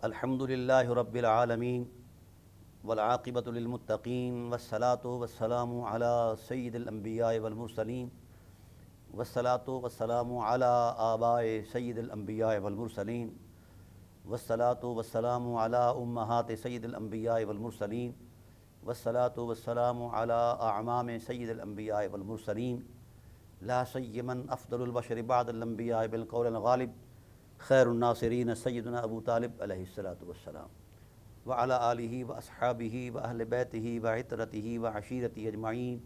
الحمد للہ رب العالمین والعاقبۃ للمتقین والصلاۃ والسلام علی سید الانبیاء والمرسلین والصلاۃ والسلام علی آباء سید الانبیاء والمرسلین والصلاۃ والسلام علی امہات سید الانبیاء والمرسلین والصلاۃ والسلام علی اعمام سید الانبیاء والمرسلین لا سیما افضل البشر بعد الانبیاء بالقول الغالب خیر الناصرین سیدنا ابو طالب علیہ الصلاۃ والسلام وعلی آلہ واصحابہ واہل بیتہ وعترتہ وعشیرتہ اجمعین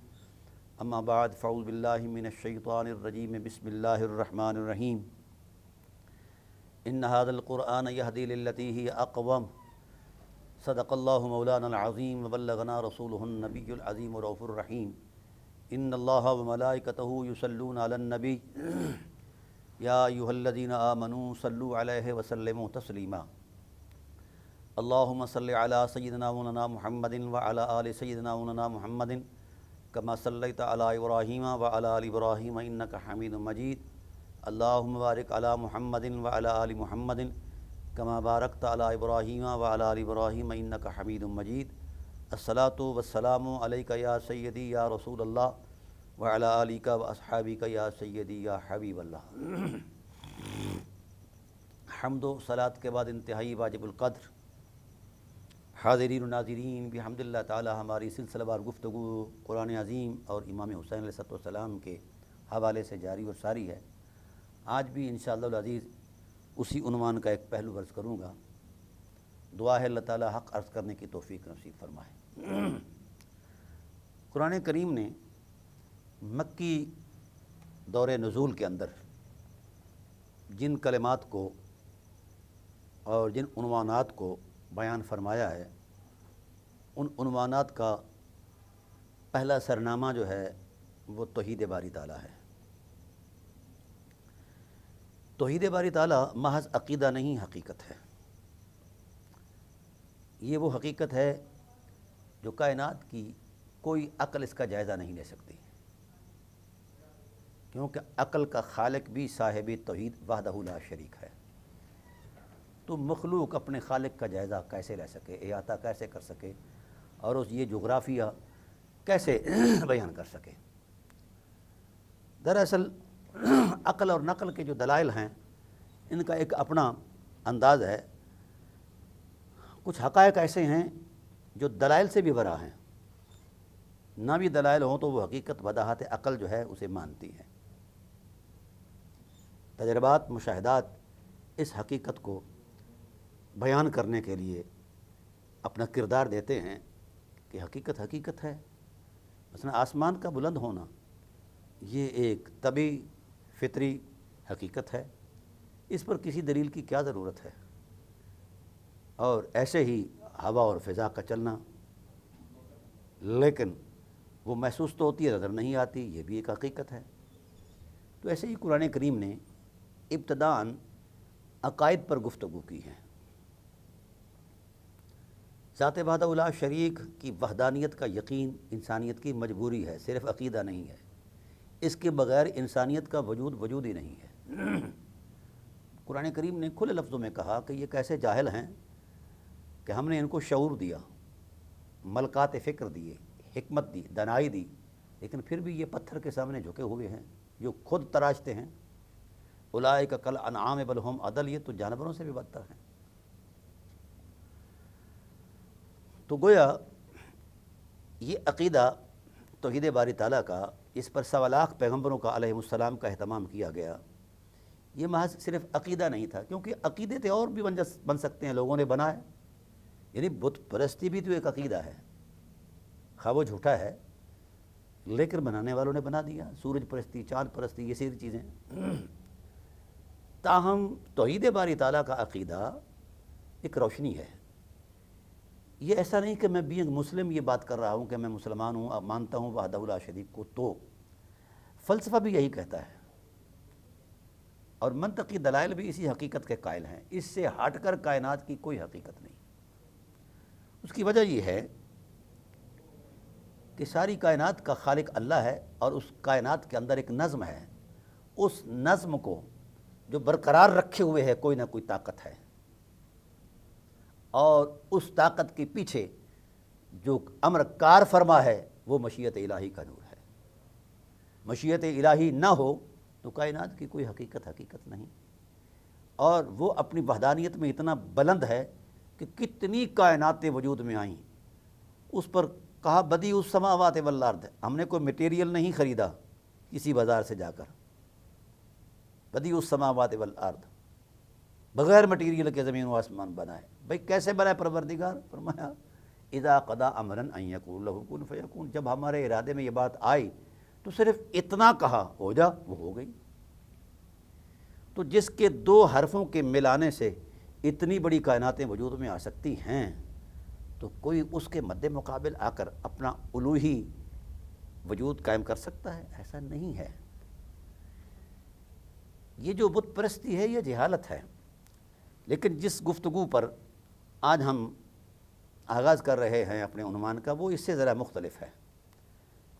اما بعد فاعوذ باللہ من الشیطان الرجیم بسم اللہ الرحمن الرحیم ان ھذا القرآن یہدی للتی ہی اقوم صدق اللہ مولانا العظیم وبلغنا رسولہ النبی العظیم الرؤوف الرحیم ان اللہ وملائکتہ یصلون علی النبی یا ایھا الذین آمنوا صلوا علیہ وسلموا تسلیما اللہم صل علی سیدنا مولانا محمد وعلی آل سیدنا مولانا محمد کما صلیت علی ابراہیم وعلی آل ابراہیم انک حمید مجید اللہم بارک علی محمد وعلی آل محمد کما بارکت علی ابراہیم وعلی آل ابراہیم انک حمید مجید الصلاۃ والسلام علیک یا سیدی یا رسول اللہ وعلی آلک واصحابک یا سیدی یا حبیب اللہ۔ حمد و صلاۃ کے بعد انتہائی واجب القدر حاضرین و ناظرین بحمد اللہ تعالی ہماری سلسلہ وار گفتگو قرآن عظیم اور امام حسین علیہ السلام کے حوالے سے جاری اور ساری ہے۔ آج بھی انشاءاللہ العزیز اسی عنوان کا ایک پہلو عرض کروں گا۔ دعا ہے اللہ تعالی حق عرض کرنے کی توفیق نصیب فرمائے۔ قرآن کریم نے مکی دور نزول کے اندر جن کلمات کو اور جن عنوانات کو بیان فرمایا ہے، ان عنوانات کا پہلا سرنامہ جو ہے وہ توحید باری تعالیٰ ہے۔ توحید باری تعالیٰ محض عقیدہ نہیں، حقیقت ہے۔ یہ وہ حقیقت ہے جو کائنات کی کوئی عقل اس کا جائزہ نہیں لے سکتی، کیونکہ عقل کا خالق بھی صاحب توحید وحدہ لا شریک ہے۔ تو مخلوق اپنے خالق کا جائزہ کیسے لے سکے، احاطہ کیسے کر سکے، اور اس یہ جغرافیہ کیسے بیان کر سکے؟ دراصل عقل اور نقل کے جو دلائل ہیں ان کا ایک اپنا انداز ہے۔ کچھ حقائق ایسے ہیں جو دلائل سے بھی برا ہیں، نہ بھی دلائل ہوں تو وہ حقیقت بداہت عقل جو ہے اسے مانتی ہے۔ تجربات، مشاہدات اس حقیقت کو بیان کرنے کے لیے اپنا کردار دیتے ہیں کہ حقیقت حقیقت ہے۔ مثلا آسمان کا بلند ہونا یہ ایک طبعی فطری حقیقت ہے، اس پر کسی دلیل کی کیا ضرورت ہے؟ اور ایسے ہی ہوا اور فضا کا چلنا، لیکن وہ محسوس تو ہوتی ہے، نظر نہیں آتی، یہ بھی ایک حقیقت ہے۔ تو ایسے ہی قرآن کریم نے ابتداءً عقائد پر گفتگو کی ہے۔ ذات وحدہ لا شریک کی وحدانیت کا یقین انسانیت کی مجبوری ہے، صرف عقیدہ نہیں ہے۔ اس کے بغیر انسانیت کا وجود ہی نہیں ہے۔ قرآن کریم نے کھلے لفظوں میں کہا کہ یہ کیسے جاہل ہیں کہ ہم نے ان کو شعور دیا، ملکات فکر دیے، حکمت دی، دانائی دی، لیکن پھر بھی یہ پتھر کے سامنے جھکے ہوئے ہیں، جو خود تراشتے ہیں۔ اولئک کالانعام بل ھم اضل، یہ تو جانوروں سے بھی بدتر ہیں۔ تو گویا یہ عقیدہ توحید باری تعالیٰ کا، اس پر 1.25 لاکھ پیغمبروں کا علیہ السلام کا اہتمام کیا گیا۔ یہ محض صرف عقیدہ نہیں تھا، کیونکہ عقیدے تھے اور بھی بن سکتے ہیں، لوگوں نے بنائے۔ یعنی بت پرستی بھی تو ایک عقیدہ ہے، خواہ وہ جھوٹا ہے لیکن بنانے والوں نے بنا دیا۔ سورج پرستی، چاند پرستی، یہ ساری چیزیں۔ تاہم توحید باری تعالیٰ کا عقیدہ ایک روشنی ہے۔ یہ ایسا نہیں کہ میں بینگ مسلم یہ بات کر رہا ہوں کہ میں مسلمان ہوں، مانتا ہوں وحدہ لا شریک کو۔ تو فلسفہ بھی یہی کہتا ہے، اور منطقی دلائل بھی اسی حقیقت کے قائل ہیں۔ اس سے ہٹ کر کائنات کی کوئی حقیقت نہیں۔ اس کی وجہ یہ ہے کہ ساری کائنات کا خالق اللہ ہے، اور اس کائنات کے اندر ایک نظم ہے۔ اس نظم کو جو برقرار رکھے ہوئے ہے کوئی نہ کوئی طاقت ہے۔ اور اس طاقت کے پیچھے جو امر کار فرما ہے وہ مشیت الہی کا نور ہے۔ مشیت الہی نہ ہو تو کائنات کی کوئی حقیقت نہیں، اور وہ اپنی وحدانیت میں اتنا بلند ہے کہ کتنی کائناتیں وجود میں آئیں، اس پر کہا بدیع السماوات والارض، ہم نے کوئی مٹیریل نہیں خریدا کسی بازار سے جا کر، بدیع السماوات والارض، بغیر مٹیریل کے زمین و آسمان بنائے۔ بھئی کیسے بنائے پروردگار؟ فرمایا اذا قضا امرا ان یقول له کن فیکون، جب ہمارے ارادے میں یہ بات آئی تو صرف اتنا کہا ہو جا، وہ ہو گئی۔ تو جس کے دو حرفوں کے ملانے سے اتنی بڑی کائناتیں وجود میں آ سکتی ہیں، تو کوئی اس کے مد مقابل آ کر اپنا الوہی وجود قائم کر سکتا ہے؟ ایسا نہیں ہے۔ یہ جو بت پرستی ہے یہ جہالت ہے، لیکن جس گفتگو پر آج ہم آغاز کر رہے ہیں اپنے عنوان کا، وہ اس سے ذرا مختلف ہے۔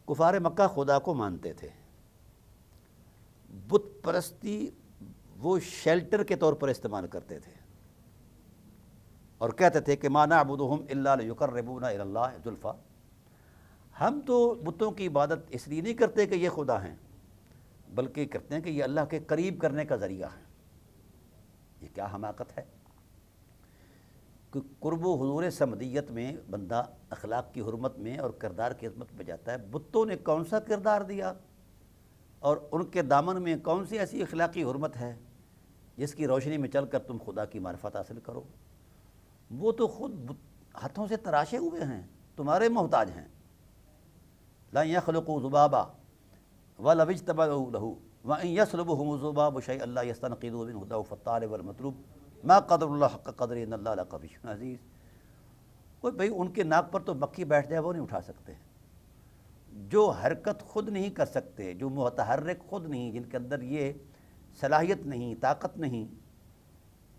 کفار مکہ خدا کو مانتے تھے، بت پرستی وہ شیلٹر کے طور پر استعمال کرتے تھے، اور کہتے تھے کہ ما نعبدہم الا لیقربونا الی اللہ زلفیٰ، ہم تو بتوں کی عبادت اس لیے نہیں کرتے کہ یہ خدا ہیں، بلکہ کرتے ہیں کہ یہ اللہ کے قریب کرنے کا ذریعہ ہے۔ یہ کیا حماقت ہے کہ قرب و حضور صمدیت میں بندہ اخلاق کی حرمت میں اور کردار کی عظمت میں جاتا ہے۔ بتوں نے کون سا کردار دیا، اور ان کے دامن میں کون سی ایسی اخلاقی حرمت ہے جس کی روشنی میں چل کر تم خدا کی معرفت حاصل کرو؟ وہ تو خود ہاتھوں سے تراشے ہوئے ہیں، تمہارے محتاج ہیں۔ لا يخلقوا ذبابا ولو اجتمعوا له وان يسلبهم الذباب شيئا لا يستنقذوا منه ضعف الطالب والمطلوب ما قدر الله حق قدره ان الله لقوي عزيز۔ کوئی بھئی ان کے ناک پر تو مکھی بیٹھ جائے وہ نہیں اٹھا سکتے، جو حرکت خود نہیں کر سکتے، جو متحرک خود نہیں، جن کے اندر یہ صلاحیت نہیں، طاقت نہیں،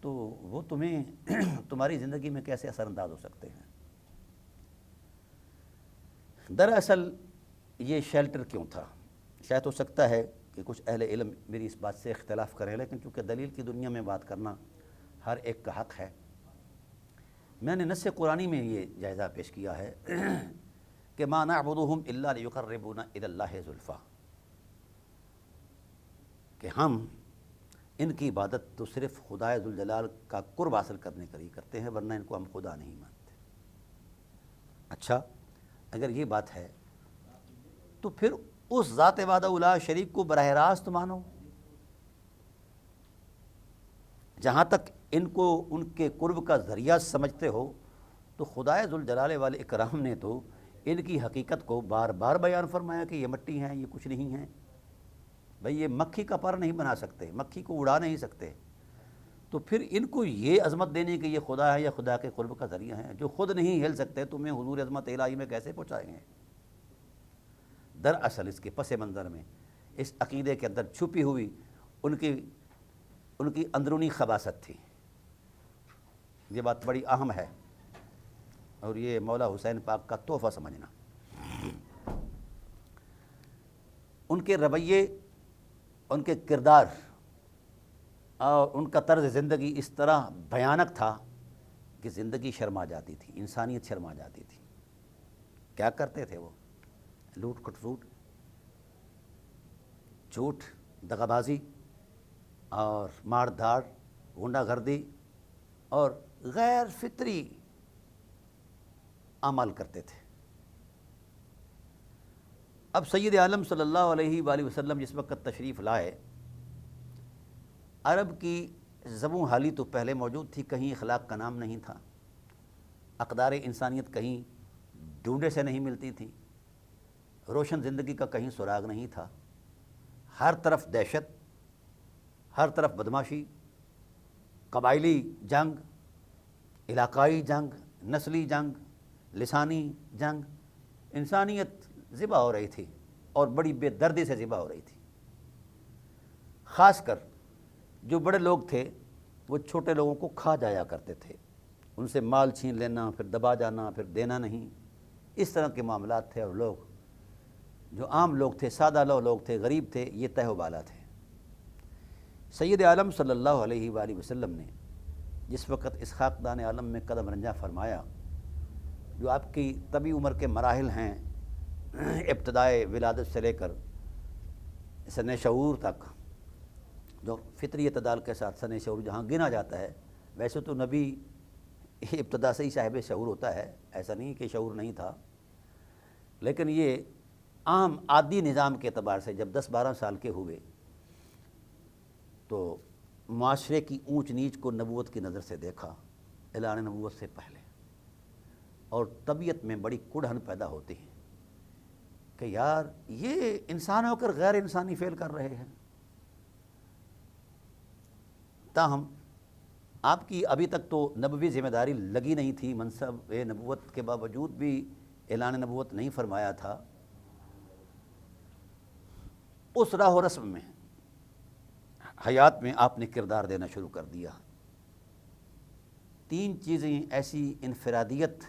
تو وہ تمہیں تمہاری زندگی میں کیسے اثر انداز ہو سکتے ہیں؟ دراصل یہ شیلٹر کیوں تھا؟ شاید ہو سکتا ہے کہ کچھ اہل علم میری اس بات سے اختلاف کریں، لیکن چونکہ دلیل کی دنیا میں بات کرنا ہر ایک کا حق ہے، میں نے نص قرآنی میں یہ جائزہ پیش کیا ہے کہ ما نعبدہم الا لیقربونا الی اللہ زلفیٰ، کہ ہم ان کی عبادت تو صرف خدا ذوالجلال کا قرب حاصل کرنے کے لیے کرتے ہیں، ورنہ ان کو ہم خدا نہیں مانتے۔ اچھا، اگر یہ بات ہے تو پھر اس ذات وحدہ لا شریک کو براہ راست مانو۔ جہاں تک ان کو ان کے قرب کا ذریعہ سمجھتے ہو، تو خدائے ذوالجلال والے اکرام نے تو ان کی حقیقت کو بار بار بیان فرمایا کہ یہ مٹی ہیں، یہ کچھ نہیں ہیں۔ بھئی یہ مکھی کا پر نہیں بنا سکتے، مکھی کو اڑا نہیں سکتے، تو پھر ان کو یہ عظمت دینے کہ یہ خدا ہے یا خدا کے قرب کا ذریعہ ہیں، جو خود نہیں ہل سکتے، تمہیں حضور عظمت الہی میں کیسے پہنچائیں گے؟ دراصل اس کے پس منظر میں اس عقیدے کے اندر چھپی ہوئی ان کی اندرونی خباثت تھی۔ یہ بات بڑی اہم ہے، اور یہ مولا حسین پاک کا تحفہ سمجھنا۔ ان کے رویے، ان کے کردار اور ان کا طرز زندگی اس طرح بھیانک تھا کہ زندگی شرما جاتی تھی، انسانیت شرما جاتی تھی۔ کیا کرتے تھے وہ؟ لوٹ کھسوٹ، جھوٹ، دغا بازی اور مار دھاڑ، غنڈہ گردی اور غیر فطری اعمال کرتے تھے۔ اب سید عالم صلی اللہ علیہ وآلہ وسلم جس وقت تشریف لائے، عرب کی زبوں حالی تو پہلے موجود تھی، کہیں اخلاق کا نام نہیں تھا، اقدار انسانیت کہیں ڈھونڈے سے نہیں ملتی تھی، روشن زندگی کا کہیں سراغ نہیں تھا، ہر طرف دہشت، ہر طرف بدماشی، قبائلی جنگ، علاقائی جنگ، نسلی جنگ، لسانی جنگ، انسانیت ذبح ہو رہی تھی، اور بڑی بے دردی سے ذبح ہو رہی تھی۔ خاص کر جو بڑے لوگ تھے وہ چھوٹے لوگوں کو کھا جایا کرتے تھے، ان سے مال چھین لینا، پھر دبا جانا، پھر دینا نہیں، اس طرح کے معاملات تھے، اور لوگ جو عام لوگ تھے، سادہ لوگ تھے، غریب تھے، یہ تہ و بالا تھے۔ سید عالم صلی اللہ علیہ وآلہ وسلم نے جس وقت اس خاکدان عالم میں قدم رنجہ فرمایا، جو آپ کی طبی عمر کے مراحل ہیں ابتدائے ولادت سے لے کر سن شعور تک، جو فطری اعتدال کے ساتھ سن شعور جہاں گنا جاتا ہے، ویسے تو نبی ابتدا سے ہی صاحب شعور ہوتا ہے، ایسا نہیں کہ شعور نہیں تھا، لیکن یہ عام عادی نظام کے اعتبار سے جب 10-12 سال کے ہوئے تو معاشرے کی اونچ نیچ کو نبوت کی نظر سے دیکھا اعلان نبوت سے پہلے، اور طبیعت میں بڑی کڑھن پیدا ہوتی ہے کہ یار یہ انسان ہو کر غیر انسانی فعل کر رہے ہیں۔ تاہم آپ کی ابھی تک تو نبوی ذمہ داری لگی نہیں تھی، منصب نبوت کے باوجود بھی اعلان نبوت نہیں فرمایا تھا، اس راہ و رسم میں حیات میں آپ نے کردار دینا شروع کر دیا۔ 3 چیزیں ایسی انفرادیت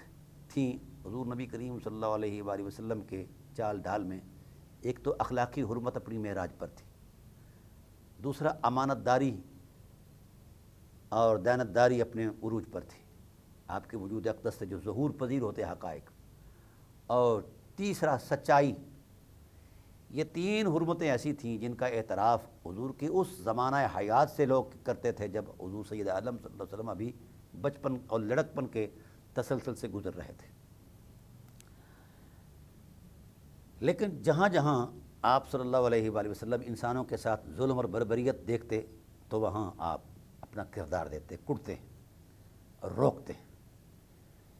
تھیں حضور نبی کریم صلی اللہ علیہ وآلہ وسلم کے چال ڈھال میں۔ ایک تو اخلاقی حرمت اپنی معراج پر تھی، دوسرا امانت داری اور دیانت داری اپنے عروج پر تھی، آپ کے وجود اقدس سے جو ظہور پذیر ہوتے حقائق، اور تیسرا سچائی۔ یہ 3 حرمتیں ایسی تھیں جن کا اعتراف حضور کے اس زمانہ حیات سے لوگ کرتے تھے جب حضور سید عالم صلی اللہ علیہ وسلم ابھی بچپن اور لڑکپن کے تسلسل سے گزر رہے تھے۔ لیکن جہاں جہاں آپ صلی اللہ علیہ وآلہ وسلم انسانوں کے ساتھ ظلم اور بربریت دیکھتے تو وہاں آپ اپنا کردار دیتے، کڑتے اور روکتے۔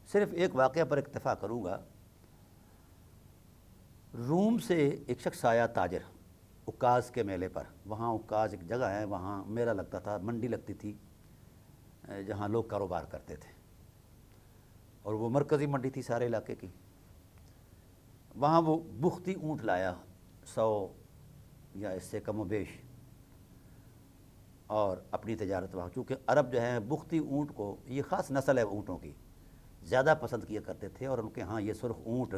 صرف ایک واقعہ پر اکتفا کروں گا۔ روم سے ایک شخص آیا تاجر، عکاظ کے میلے پر، وہاں عکاظ ایک جگہ ہے، وہاں میلہ لگتا تھا، منڈی لگتی تھی جہاں لوگ کاروبار کرتے تھے، اور وہ مرکزی منڈی تھی سارے علاقے کی۔ وہاں وہ بختی اونٹ لایا، 100 یا اس سے کم و بیش، اور اپنی تجارت وہاں، چونکہ عرب جو ہیں بختی اونٹ کو، یہ خاص نسل ہے اونٹوں کی، زیادہ پسند کیا کرتے تھے، اور ان کے ہاں یہ سرخ اونٹ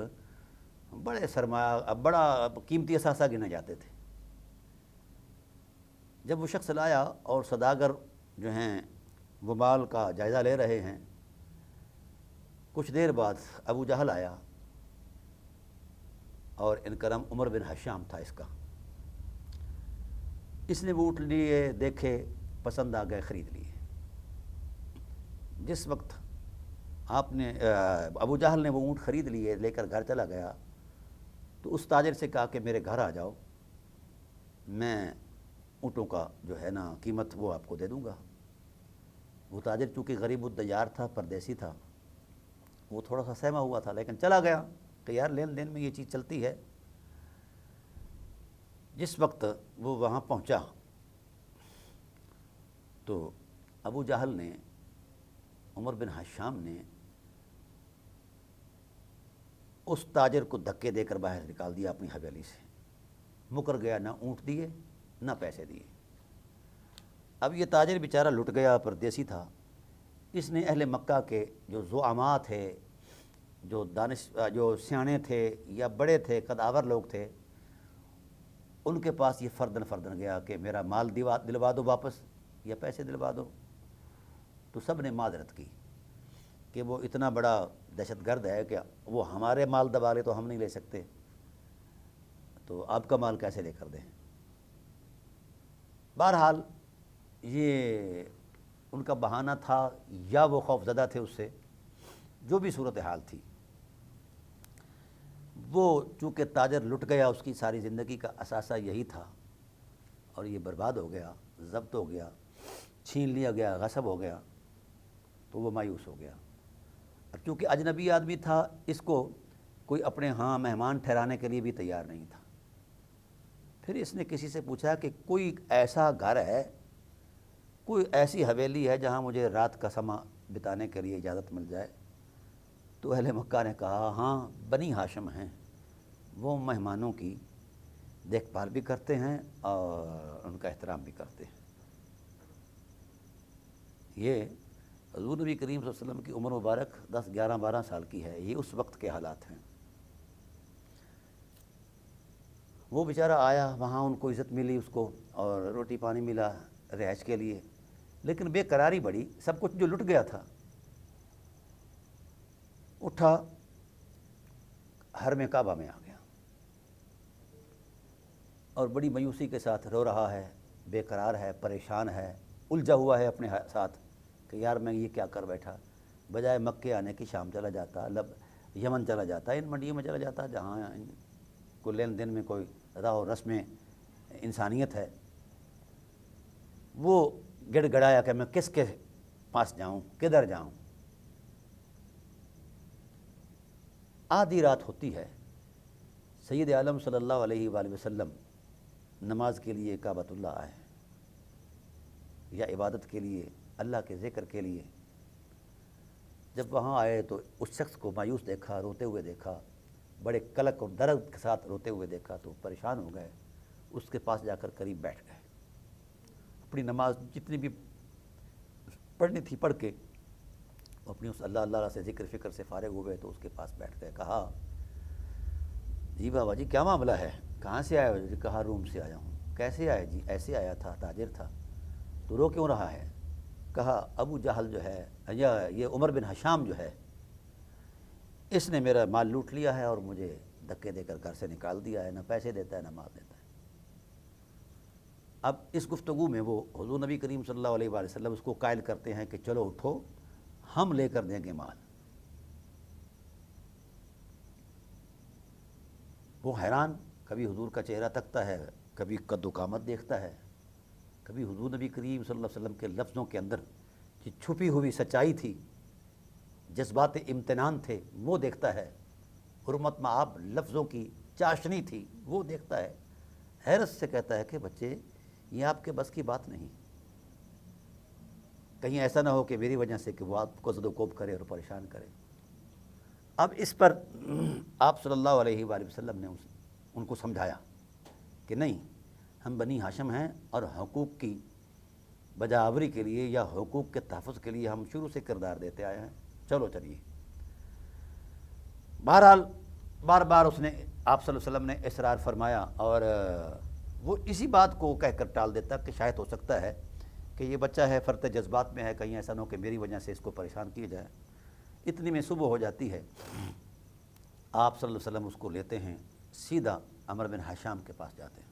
بڑے سرمایہ، بڑا قیمتی اثاثہ گنے جاتے تھے۔ جب وہ شخص لایا اور سوداگر جو ہیں وہ مال کا جائزہ لے رہے ہیں، کچھ دیر بعد ابو جہل آیا، اور ان کا نام عمر بن حشام تھا اس کا۔ اس نے وہ اونٹ لیے، دیکھے، پسند آ گئے، خرید لیے۔ جس وقت آپ نے ابو جہل نے وہ اونٹ خرید لیے، لے کر گھر چلا گیا، تو اس تاجر سے کہا کہ میرے گھر آ جاؤ، میں اونٹوں کا جو ہے نا قیمت وہ آپ کو دے دوں گا۔ وہ تاجر چونکہ غریب الدیار تھا، پردیسی تھا، وہ تھوڑا سا سہما ہوا تھا، لیکن چلا گیا کہ یار لین دین میں یہ چیز چلتی ہے۔ جس وقت وہ وہاں پہنچا تو ابو جہل نے، عمر بن حشام نے اس تاجر کو دھکے دے کر باہر نکال دیا اپنی حویلی سے، مکر گیا، نہ اونٹ دیے نہ پیسے دیے۔ اب یہ تاجر بیچارہ لٹ گیا، پردیسی تھا۔ اس نے اہل مکہ کے جو زعماء تھے، جو سیانے تھے یا بڑے تھے، قدآور لوگ تھے، ان کے پاس یہ فردن فردن گیا کہ میرا مال دلوا دو واپس یا پیسے دلوا دو۔ تو سب نے معذرت کی کہ وہ اتنا بڑا دہشت گرد ہے کہ وہ ہمارے مال دبا لے تو ہم نہیں لے سکتے، تو آپ کا مال کیسے لے کر دیں۔ بہرحال یہ ان کا بہانہ تھا یا وہ خوف زدہ تھے اس سے، جو بھی صورتحال تھی، وہ چونکہ تاجر لٹ گیا، اس کی ساری زندگی کا اثاثہ یہی تھا، اور یہ برباد ہو گیا، ضبط ہو گیا، چھین لیا گیا، غصب ہو گیا، تو وہ مایوس ہو گیا۔ اب چونکہ اجنبی آدمی تھا، اس کو کوئی اپنے ہاں مہمان ٹھہرانے کے لیے بھی تیار نہیں تھا۔ پھر اس نے کسی سے پوچھا کہ کوئی ایسا گھر ہے، کوئی ایسی حویلی ہے جہاں مجھے رات کا سما بتانے کے لیے اجازت مل جائے۔ تو اہل مکہ نے کہا ہاں بنی ہاشم ہیں، وہ مہمانوں کی دیکھ بھال بھی کرتے ہیں اور ان کا احترام بھی کرتے ہیں۔ یہ حضور نبی کریم صلی اللہ علیہ وسلم کی عمر مبارک 10، 11، 12 سال کی ہے، یہ اس وقت کے حالات ہیں۔ وہ بیچارہ آیا، وہاں ان کو عزت ملی، اس کو اور روٹی پانی ملا رہائش کے لیے، لیکن بے قراری بڑی، سب کچھ جو لٹ گیا تھا، اٹھا حرم کعبہ میں آ گیا اور بڑی مایوسی کے ساتھ رو رہا ہے، بے قرار ہے، پریشان ہے، الجھا ہوا ہے اپنے ساتھ کہ یار میں یہ کیا کر بیٹھا، بجائے مکے آنے کی شام چلا جاتا، یمن چلا جاتا، ان منڈیوں میں چلا جاتا جہاں کوئی لین دین میں کوئی راہ و رسم انسانیت ہے۔ وہ گڑ گڑایا کہ میں کس کے پاس جاؤں، کدھر جاؤں۔ آدھی رات ہوتی ہے، سید عالم صلی اللہ علیہ وآلہ وسلم نماز کے لیے کعبۃ اللہ آئے یا عبادت کے لیے، اللہ کے ذکر کے لیے۔ جب وہاں آئے تو اس شخص کو مایوس دیکھا، روتے ہوئے دیکھا، بڑے کلک اور درد کے ساتھ روتے ہوئے دیکھا تو پریشان ہو گئے، اس کے پاس جا کر قریب بیٹھ گئے، اپنی نماز جتنی بھی پڑھنی تھی پڑھ کے اپنی اس اللہ اللہ سے ذکر فکر سے فارغ ہوئے تو اس کے پاس بیٹھ گئے۔ کہا جی بابا جی کیا معاملہ ہے، کہاں سے آئے ہو جی؟ کہا روم سے آیا ہوں۔ کیسے آئے جی؟ ایسے آیا تھا، تاجر تھا۔ تو رو کیوں رہا ہے؟ کہا ابو جہل جو ہے یا یہ عمر بن حشام جو ہے، اس نے میرا مال لوٹ لیا ہے اور مجھے دھکے دے کر گھر سے نکال دیا ہے، نہ پیسے دیتا ہے نہ مال دیتا ہے۔ اب اس گفتگو میں وہ حضور نبی کریم صلی اللہ علیہ وآلہ وسلم اس کو قائل کرتے ہیں کہ چلو اٹھو ہم لے کر دیں گے مال۔ وہ حیران، کبھی حضور کا چہرہ تکتا ہے، کبھی قد و قامت دیکھتا ہے، کبھی حضور نبی کریم صلی اللہ علیہ وسلم کے لفظوں کے اندر جو چھپی ہوئی سچائی تھی، جذبات امتنان تھے وہ دیکھتا ہے، حرمت مآب لفظوں کی چاشنی تھی وہ دیکھتا ہے، حیرت سے کہتا ہے کہ بچے یہ آپ کے بس کی بات نہیں، کہیں ایسا نہ ہو کہ میری وجہ سے کہ وہ آپ کو زد و کوب کرے اور پریشان کرے۔ اب اس پر آپ صلی اللہ علیہ وآلہ وسلم نے ان کو سمجھایا کہ نہیں، ہم بنی ہاشم ہیں اور حقوق کی بجاوری کے لیے یا حقوق کے تحفظ کے لیے ہم شروع سے کردار دیتے آئے ہیں، چلو چلیے۔ بہرحال بار بار اس نے آپ صلی اللہ علیہ وسلم نے اصرار فرمایا اور وہ اسی بات کو کہہ کر ٹال دیتا کہ شاید ہو سکتا ہے کہ یہ بچہ ہے فرط جذبات میں ہے، کہیں ایسا نہ ہو کہ میری وجہ سے اس کو پریشان کیا جائے۔ اتنی میں صبح ہو جاتی ہے، آپ صلی اللہ علیہ وسلم اس کو لیتے ہیں، سیدھا عمر بن حشام کے پاس جاتے ہیں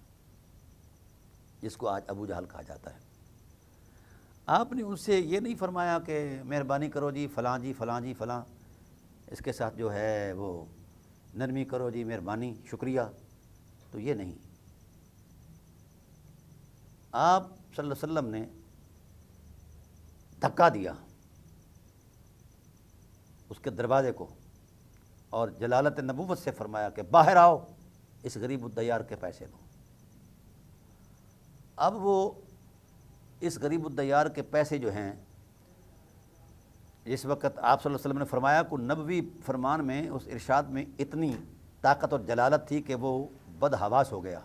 جس کو آج ابو جہل کہا جاتا ہے۔ آپ نے ان سے یہ نہیں فرمایا کہ مہربانی کرو جی فلاں جی فلاں جی فلاں، اس کے ساتھ جو ہے وہ نرمی کرو جی، مہربانی، شکریہ، تو یہ نہیں۔ آپ صلی اللہ علیہ وسلم نے دھکا دیا اس کے دروازے کو اور جلالت نبوت سے فرمایا کہ باہر آؤ، اس غریب الدیار کے پیسے دو۔ اب وہ اس غریب الدیار کے پیسے جو ہیں، اس وقت آپ صلی اللہ علیہ وسلم نے فرمایا کہ نبوی فرمان میں اس ارشاد میں اتنی طاقت اور جلالت تھی کہ وہ بدحواس ہو گیا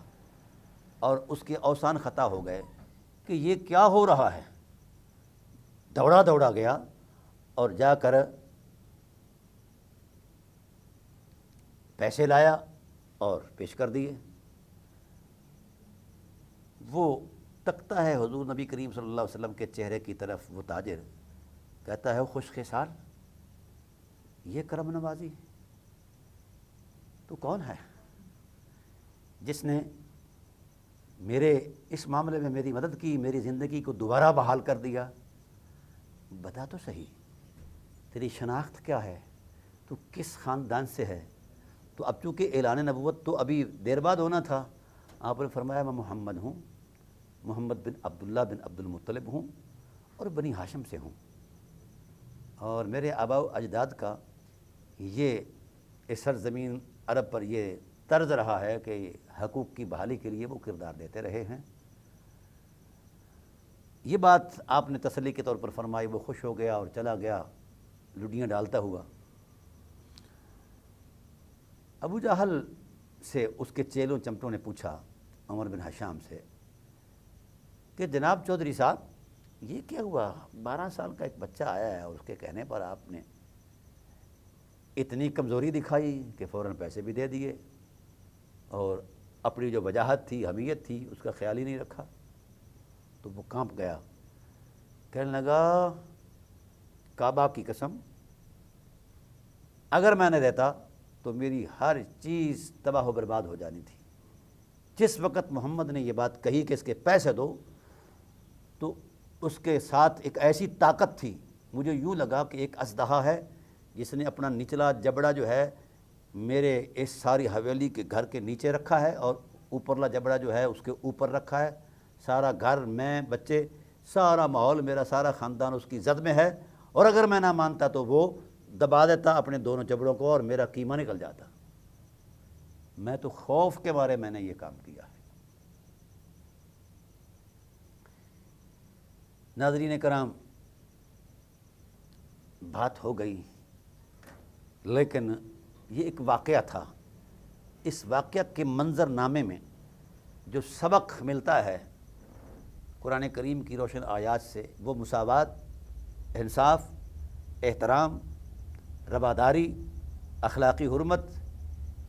اور اس کے اوسان خطا ہو گئے کہ یہ کیا ہو رہا ہے۔ دوڑا دوڑا گیا اور جا کر پیسے لایا اور پیش کر دیے۔ وہ تکتا ہے حضور نبی کریم صلی اللہ علیہ وسلم کے چہرے کی طرف، وہ تاجر کہتا ہے خوش خصال، یہ کرم نوازی، تو کون ہے جس نے میرے اس معاملے میں میری مدد کی، میری زندگی کو دوبارہ بحال کر دیا؟ بتا تو صحیح تیری شناخت کیا ہے، تو کس خاندان سے ہے؟ تو اب چونکہ اعلان نبوت تو ابھی دیر بعد ہونا تھا، آپ نے فرمایا میں محمد ہوں، محمد بن عبداللہ بن عبد المطلب ہوں اور بنی ہاشم سے ہوں، اور میرے آباء و اجداد کا یہ اس سرزمین عرب پر یہ طرز رہا ہے کہ حقوق کی بحالی کے لیے وہ کردار دیتے رہے ہیں۔ یہ بات آپ نے تسلی کے طور پر فرمائی، وہ خوش ہو گیا اور چلا گیا لڈیاں ڈالتا ہوا۔ ابو جہل سے اس کے چیلوں چمٹوں نے پوچھا عمر بن حشام سے کہ جناب چودھری صاحب یہ کیا ہوا، 12 سال کا ایک بچہ آیا ہے اور اس کے کہنے پر آپ نے اتنی کمزوری دکھائی کہ فوراً پیسے بھی دے دیے اور اپنی جو وجاہت تھی، حمیت تھی، اس کا خیال ہی نہیں رکھا۔ تو وہ کانپ گیا کہنے لگا کعبہ کی قسم اگر میں نے دیتا تو میری ہر چیز تباہ و برباد ہو جانی تھی۔ جس وقت محمد نے یہ بات کہی کہ اس کے پیسے دو تو اس کے ساتھ ایک ایسی طاقت تھی، مجھے یوں لگا کہ ایک اژدہا ہے جس نے اپنا نچلا جبڑا جو ہے میرے اس ساری حویلی کے گھر کے نیچے رکھا ہے اور اوپرلا جبڑا جو ہے اس کے اوپر رکھا ہے۔ سارا گھر، میں، بچے، سارا ماحول، میرا سارا خاندان اس کی زد میں ہے، اور اگر میں نہ مانتا تو وہ دبا دیتا اپنے دونوں جبڑوں کو اور میرا قیمہ نکل جاتا۔ میں تو خوف کے مارے میں نے یہ کام کیا ہے۔ ناظرین کرام، بات ہو گئی، لیکن یہ ایک واقعہ تھا۔ اس واقعہ کے منظر نامے میں جو سبق ملتا ہے قرآن کریم کی روشن آیات سے، وہ مساوات، انصاف، احترام، رواداری، اخلاقی حرمت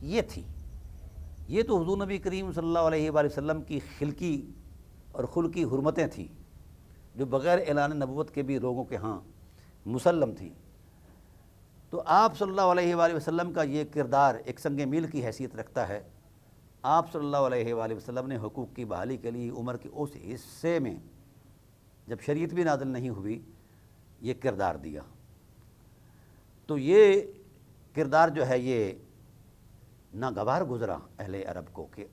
یہ تھی۔ یہ تو حضور نبی کریم صلی اللہ علیہ وآلہ وسلم کی خلقی اور خلقی حرمتیں تھیں جو بغیر اعلان نبوت کے بھی لوگوں کے ہاں مسلم تھیں۔ تو آپ صلی اللہ علیہ وآلہ وسلم کا یہ کردار ایک سنگ میل کی حیثیت رکھتا ہے۔ آپ صلی اللہ علیہ وآلہ وسلم نے حقوق کی بحالی کے لیے عمر کے اس حصے میں جب شریعت بھی نازل نہیں ہوئی یہ کردار دیا۔ تو یہ کردار جو ہے یہ ناگوار گزرا اہل عرب کو کہ،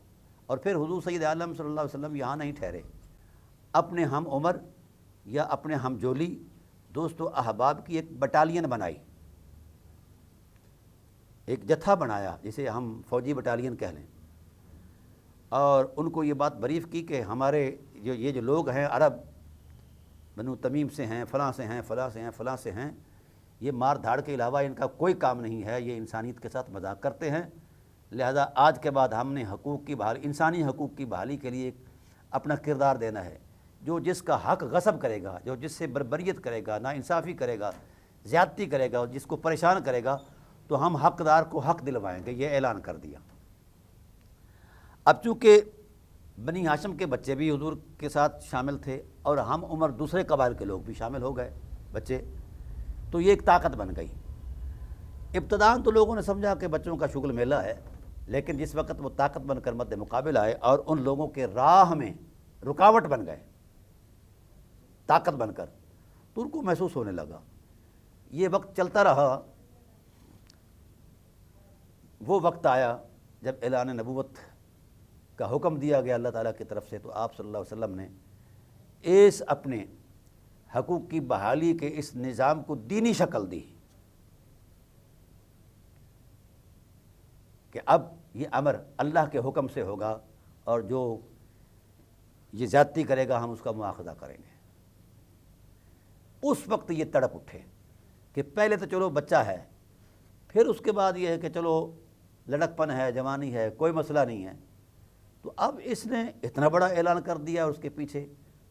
اور پھر حضور سید عالم صلی اللہ علیہ وسلم یہاں نہیں ٹھہرے، اپنے ہم عمر یا اپنے ہم جولی دوست و احباب کی ایک بٹالین بنائی، ایک جتھا بنایا جسے ہم فوجی بٹالین کہہ لیں، اور ان کو یہ بات بریف کی کہ ہمارے یہ جو لوگ ہیں عرب، بنو تمیم سے ہیں، فلاں سے ہیں، فلاں سے ہیں، فلاں سے ہیں، یہ مار دھاڑ کے علاوہ ان کا کوئی کام نہیں ہے، یہ انسانیت کے ساتھ مذاق کرتے ہیں، لہذا آج کے بعد ہم نے حقوق کی بحالی، انسانی حقوق کی بحالی کے لیے اپنا کردار دینا ہے۔ جو جس کا حق غصب کرے گا، جو جس سے بربریت کرے گا، ناانصافی کرے گا، زیادتی کرے گا، جس کو پریشان کرے گا، تو ہم حقدار کو حق دلوائیں گے، یہ اعلان کر دیا۔ اب چونکہ بنی ہاشم کے بچے بھی حضور کے ساتھ شامل تھے اور ہم عمر دوسرے قبائل کے لوگ بھی شامل ہو گئے بچے، تو یہ ایک طاقت بن گئی۔ ابتداً تو لوگوں نے سمجھا کہ بچوں کا شغل میلہ ہے، لیکن جس وقت وہ طاقت بن کر مد مقابل آئے اور ان لوگوں کے راہ میں رکاوٹ بن گئے طاقت بن کر، تو ان کو محسوس ہونے لگا۔ یہ وقت چلتا رہا، وہ وقت آیا جب اعلان نبوت کا حکم دیا گیا اللہ تعالیٰ کی طرف سے، تو آپ صلی اللہ علیہ وسلم نے اس اپنے حقوق کی بحالی کے اس نظام کو دینی شکل دی کہ اب یہ امر اللہ کے حکم سے ہوگا اور جو یہ زیادتی کرے گا ہم اس کا مواخذہ کریں گے۔ اس وقت یہ تڑپ اٹھے کہ پہلے تو چلو بچہ ہے، پھر اس کے بعد یہ ہے کہ چلو لڑک پن ہے، جوانی ہے، کوئی مسئلہ نہیں ہے، تو اب اس نے اتنا بڑا اعلان کر دیا اس کے پیچھے،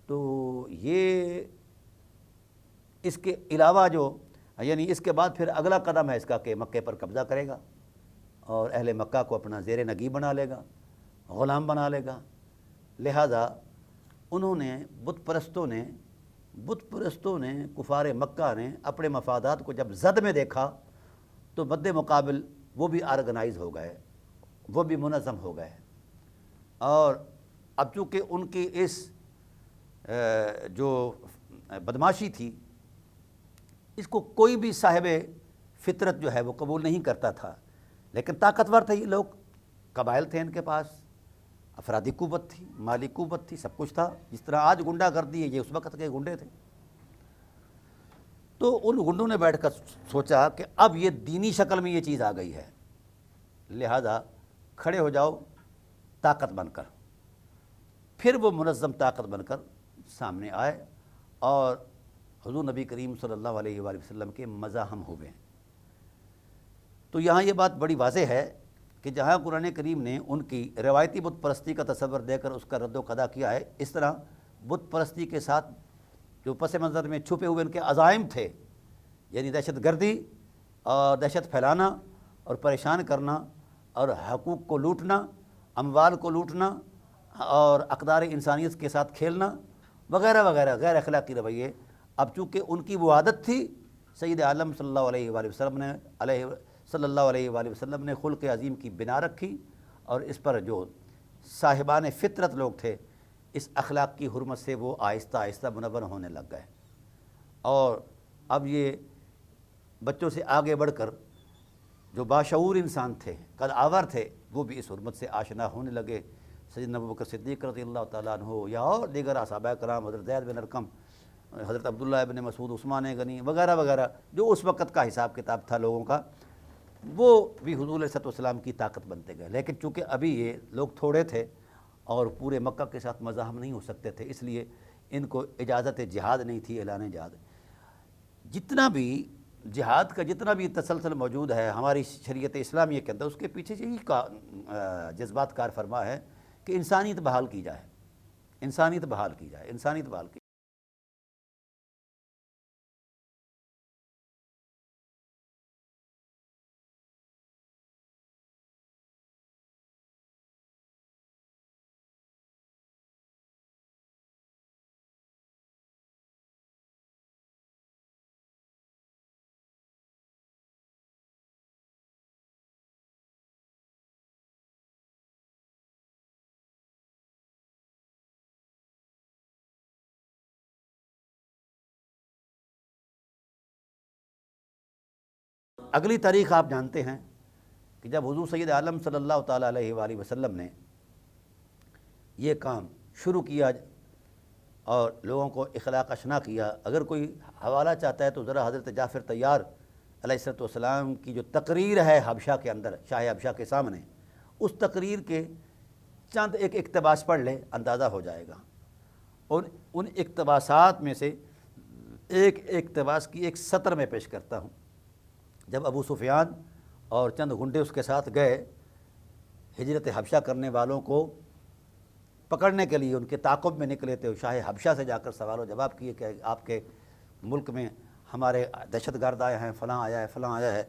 تو یہ اس کے علاوہ جو یعنی اس کے بعد پھر اگلا قدم ہے اس کا کہ مکے پر قبضہ کرے گا اور اہل مکہ کو اپنا زیر نگی بنا لے گا، غلام بنا لے گا۔ لہذا انہوں نے بت پرستوں نے کفار مکہ نے اپنے مفادات کو جب زد میں دیکھا تو مد مقابل وہ بھی آرگنائز ہو گئے، وہ بھی منظم ہو گئے، اور اب چونکہ ان کی اس جو بدماشی تھی اس کو کوئی بھی صاحب فطرت جو ہے وہ قبول نہیں کرتا تھا، لیکن طاقتور تھے یہ لوگ، قبائل تھے ان کے پاس، افرادی قوت تھی، مالی قوت تھی، سب کچھ تھا، جس طرح آج گنڈا گردی ہے یہ اس وقت کے گنڈے تھے۔ تو ان گنڈوں نے بیٹھ کر سوچا کہ اب یہ دینی شکل میں یہ چیز آ گئی ہے، لہذا کھڑے ہو جاؤ طاقت بن کر۔ پھر وہ منظم طاقت بن کر سامنے آئے اور حضور نبی کریم صلی اللہ علیہ وآلہ وسلم کے مزاحم ہوئے۔ تو یہاں یہ بات بڑی واضح ہے کہ جہاں قرآن کریم نے ان کی روایتی بت پرستی کا تصور دے کر اس کا رد و قضا کیا ہے، اس طرح بت پرستی کے ساتھ جو پس منظر میں چھپے ہوئے ان کے عزائم تھے، یعنی دہشت گردی اور دہشت پھیلانا اور پریشان کرنا اور حقوق کو لوٹنا، اموال کو لوٹنا اور اقدار انسانیت کے ساتھ کھیلنا وغیرہ وغیرہ غیر اخلاقی رویے، اب چونکہ ان کی وہ عادت تھی، سید عالم صلی اللہ علیہ وآلہ وسلم نے خلق عظیم کی بنا رکھی، اور اس پر جو صاحبان فطرت لوگ تھے اس اخلاق کی حرمت سے وہ آہستہ آہستہ منور ہونے لگ گئے، اور اب یہ بچوں سے آگے بڑھ کر جو باشعور انسان تھے، قد آور تھے، وہ بھی اس حرمت سے آشنا ہونے لگے۔ سیدنا ابوبکر صدیق رضی اللہ تعالیٰ عنہ یا اور دیگر صحابہ کرام، حضرت زید بن ارقم، حضرت عبداللہ ابن مسعود، عثمان غنی وغیرہ وغیرہ، جو اس وقت کا حساب کتاب تھا لوگوں کا، وہ بھی حضور علیہ السلام کی طاقت بنتے گئے۔ لیکن چونکہ ابھی یہ لوگ تھوڑے تھے اور پورے مکہ کے ساتھ مزاحم نہیں ہو سکتے تھے، اس لیے ان کو اجازت جہاد نہیں تھی، اعلان جہاد۔ جتنا بھی جہاد کا جتنا بھی تسلسل موجود ہے ہماری شریعت اسلامیہ کے اندر، اس کے پیچھے یہی جذبات کار فرما ہے کہ انسانیت بحال کی جائے، انسانیت بحال کی جائے، انسانیت بحال کی جائے۔ اگلی تاریخ آپ جانتے ہیں کہ جب حضور سید عالم صلی اللہ تعالیٰ علیہ وآلہ وسلم نے یہ کام شروع کیا اور لوگوں کو اخلاق اشنا کیا، اگر کوئی حوالہ چاہتا ہے تو ذرا حضرت جعفر طیار علیہ السلام کی جو تقریر ہے حبشہ کے اندر، شاہ حبشہ کے سامنے، اس تقریر کے چند ایک اقتباس پڑھ لے، اندازہ ہو جائے گا۔ اور ان اقتباسات میں سے ایک اقتباس کی ایک سطر میں پیش کرتا ہوں۔ جب ابو سفیان اور چند گنڈے اس کے ساتھ گئے ہجرت حبشہ کرنے والوں کو پکڑنے کے لیے، ان کے تعاقب میں نکلے تھے، شاہ حبشہ سے جا کر سوال و جواب کیے کہ آپ کے ملک میں ہمارے دہشت گرد آئے ہیں، فلاں آیا ہے، فلاں آیا ہے،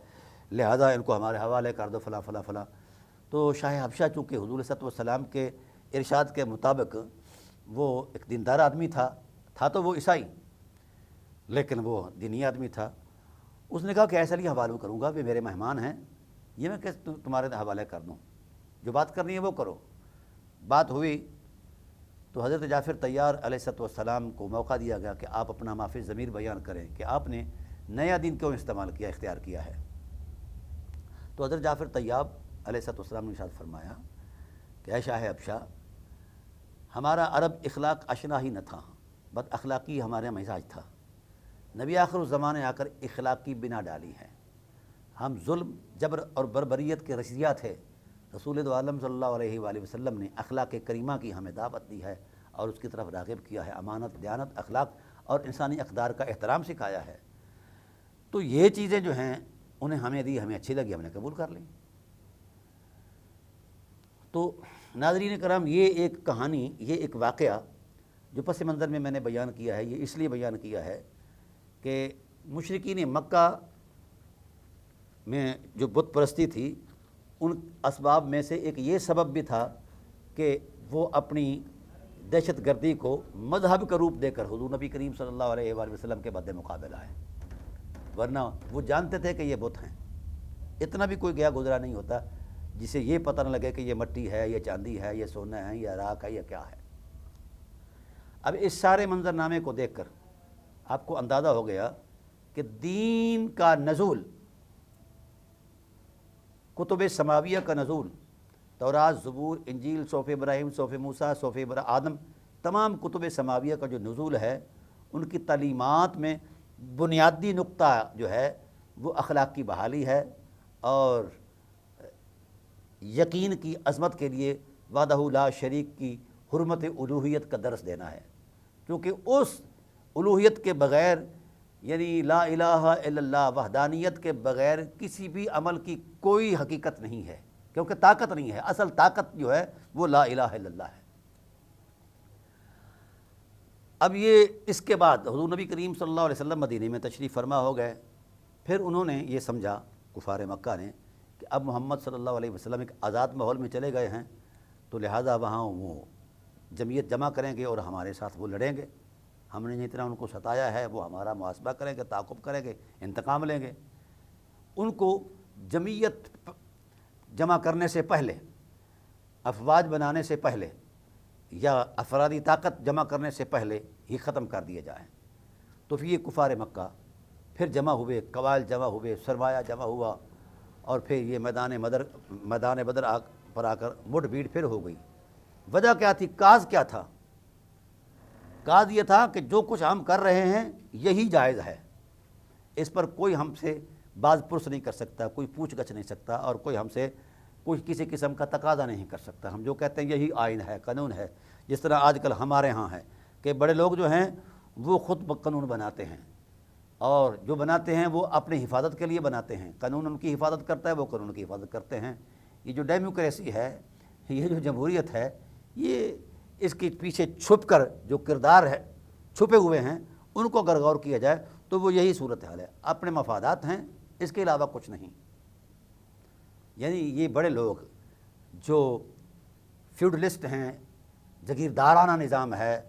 لہذا ان کو ہمارے حوالے کر دو، فلاں فلاں فلاں۔ تو شاہ حبشہ چونکہ حضور صلی اللہ علیہ وسلم کے ارشاد کے مطابق وہ ایک دیندار آدمی تھا تو وہ عیسائی، لیکن وہ دینی آدمی تھا۔ اس نے کہا کہ ایسا نہیں حوالہ کروں گا، وہ میرے مہمان ہیں، یہ میں کیسے تمہارے حوالے کر دوں، جو بات کرنی ہے وہ کرو۔ بات ہوئی تو حضرت جعفر طیار علیہ السلام کو موقع دیا گیا کہ آپ اپنا ما فی الضمیر بیان کریں کہ آپ نے نیا دین کیوں استعمال کیا، اختیار کیا ہے۔ تو حضرت جعفر طیار علیہ السلام نے ارشاد فرمایا کہ اے شاہ حبشہ، ہمارا عرب اخلاق اشنا ہی نہ تھا، بد اخلاقی ہمارے مزاج تھا۔ نبی آخر الزمان نے آ کر اخلاق کی بنا ڈالی ہے۔ ہم ظلم، جبر اور بربریت کے رسیہ تھے۔ رسول دو عالم صلی اللہ علیہ وآلہ وسلم نے اخلاق کریمہ کی ہمیں دعوت دی ہے اور اس کی طرف راغب کیا ہے، امانت، دیانت، اخلاق اور انسانی اقدار کا احترام سکھایا ہے۔ تو یہ چیزیں جو ہیں انہیں ہمیں دی، ہمیں اچھی لگی، ہم نے قبول کر لیں۔ تو ناظرین کرام، یہ ایک کہانی، یہ ایک واقعہ جو پس منظر میں نے بیان کیا ہے، یہ اس لیے بیان کیا ہے کہ مشرکین مکہ میں جو بت پرستی تھی، ان اسباب میں سے ایک یہ سبب بھی تھا کہ وہ اپنی دہشت گردی کو مذہب کا روپ دے کر حضور نبی کریم صلی اللہ علیہ وآلہ وسلم کے مد مقابل آئے، ورنہ وہ جانتے تھے کہ یہ بت ہیں۔ اتنا بھی کوئی گیا گزرا نہیں ہوتا جسے یہ پتہ نہ لگے کہ یہ مٹی ہے، یہ چاندی ہے، یہ سونا ہے، یہ راکھ ہے، یہ کیا ہے۔ اب اس سارے منظرنامے کو دیکھ کر آپ کو اندازہ ہو گیا کہ دین کا نزول، کتب سماویہ کا نزول، تورات، زبور، انجیل، صحف ابراہیم، صحف موسیٰ، صحف آدم، تمام کتب سماویہ کا جو نزول ہے، ان کی تعلیمات میں بنیادی نقطہ جو ہے وہ اخلاق کی بحالی ہے اور یقین کی عظمت کے لیے وحدہ لا شریک کی حرمت الوہیت کا درس دینا ہے، کیونکہ اس الوہیت کے بغیر، یعنی لا الہ الا اللہ، وحدانیت کے بغیر کسی بھی عمل کی کوئی حقیقت نہیں ہے، کیونکہ طاقت نہیں ہے۔ اصل طاقت جو ہے وہ لا الہ الا اللہ ہے۔ اب یہ اس کے بعد حضور نبی کریم صلی اللہ علیہ وسلم مدینے میں تشریف فرما ہو گئے، پھر انہوں نے یہ سمجھا، کفار مکہ نے، کہ اب محمد صلی اللہ علیہ وسلم ایک آزاد ماحول میں چلے گئے ہیں، تو لہٰذا وہاں وہ جمعیت جمع کریں گے اور ہمارے ساتھ وہ لڑیں گے، ہم نے جتنا ان کو ستایا ہے وہ ہمارا محاسبہ کریں گے، تعاقب کریں گے، انتقام لیں گے۔ ان کو جمعیت جمع کرنے سے پہلے، افواج بنانے سے پہلے یا افرادی طاقت جمع کرنے سے پہلے ہی ختم کر دیے جائیں۔ تو پھر یہ کفار مکہ پھر جمع ہوئے، قبائل جمع ہوئے، سرمایہ جمع ہوا، اور پھر یہ میدان بدر پر آ کر مٹ بھیڑ پھر ہو گئی۔ وجہ کیا تھی؟ کاز کیا تھا؟ کاز یہ تھا کہ جو کچھ ہم کر رہے ہیں یہی جائز ہے، اس پر کوئی ہم سے باز پرس نہیں کر سکتا، کوئی پوچھ گچھ نہیں سکتا، اور کوئی ہم سے کوئی کسی قسم کا تقاضا نہیں کر سکتا۔ ہم جو کہتے ہیں یہی آئین ہے، قانون ہے۔ جس طرح آج کل ہمارے ہاں ہے کہ بڑے لوگ جو ہیں وہ خود قانون بناتے ہیں، اور جو بناتے ہیں وہ اپنی حفاظت کے لیے بناتے ہیں۔ قانون ان کی حفاظت کرتا ہے، وہ قانون کی حفاظت کرتے ہیں۔ یہ جو ڈیموکریسی ہے، یہ جو جمہوریت ہے، یہ اس کے پیچھے چھپ کر جو کردار ہے چھپے ہوئے ہیں، ان کو اگر غور کیا جائے تو وہ یہی صورتحال ہے، اپنے مفادات ہیں، اس کے علاوہ کچھ نہیں۔ یعنی یہ بڑے لوگ جو فیوڈلسٹ ہیں، جگیردارانہ نظام ہے،